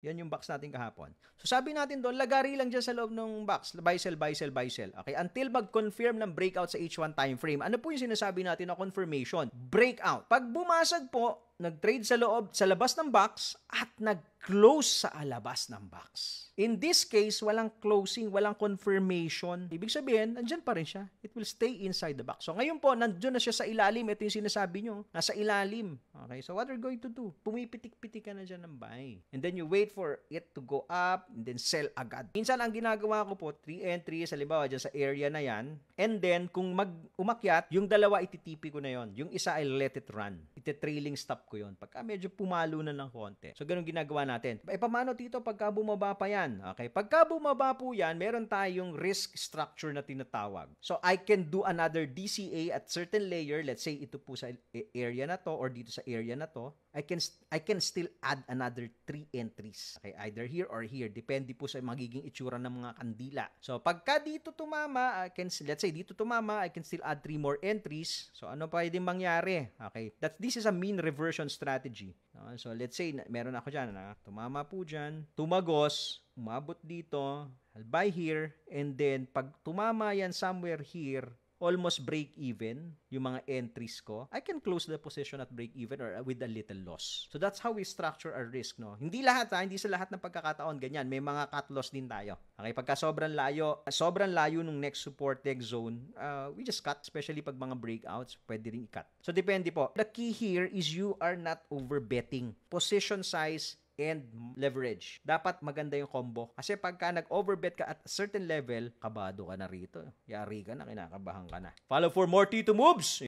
Yan yung box natin kahapon. So sabi natin doon, lagari lang dyan sa loob ng box. Buy, sell, buy, sell, buy, sell. Okay? Until mag-confirm ng breakout sa H1 time frame. Ano po yung sinasabi natin na confirmation? Breakout. Pag bumasag po, nag-trade sa loob, sa labas ng box at nag-close sa alabas ng box. In this case, walang closing, walang confirmation. Ibig sabihin, nandyan pa rin siya. It will stay inside the box. So ngayon po, nandyan na siya sa ilalim. Ito yung sinasabi nyo. Nasa ilalim. Okay, so what are you going to do? Pumipitik-pitik ka na dyan ng buy. And then you wait for it to go up and then sell agad. Minsan ang ginagawa ko po, 3 entries, halimbawa dyan sa area na yan. And then, kung umakyat, yung dalawa ititipi ko na yon. Yung isa ay let it run. Iti-trailing stop ko yon. Pagka medyo pumalo na ng konti. So, ganun ginagawa natin. E paano dito pagka bumaba pa yan? Okay, pagka bumaba po yan, meron tayong risk structure na tinatawag. So, I can do another DCA at certain layer. Let's say, ito po sa area na to or dito sa area na to. I can still add another 3 entries. Okay, either here or here. Depende po sa magiging itsura ng mga kandila. So, pagka dito tumama, let's say dito tumama, I can still add 3 more entries. So, ano pa pwedeng mangyari? Okay, this is a mean reversion strategy. So, let's say, meron ako dyan, tumama po dyan, tumagos, umabot dito, I'll buy here, and then, pag tumama yan somewhere here, almost break even yung mga entries ko, I can close the position at break even or with a little loss. So that's how we structure our risk, no? Hindi lahat hindi sa lahat ng pagkakataon ganyan. May mga cut loss din tayo. Okay, pagka sobrang layo nung next support next zone, we just cut, especially pag mga breakouts, pwede rin i-cut. So depende po. The key here is you are not overbetting. Position size and leverage. Dapat maganda yung combo. Kasi pagka nag-overbet ka at a certain level, kabado ka na rito. Yari ka na, kinakabahan ka na. Follow for more Tito Moves!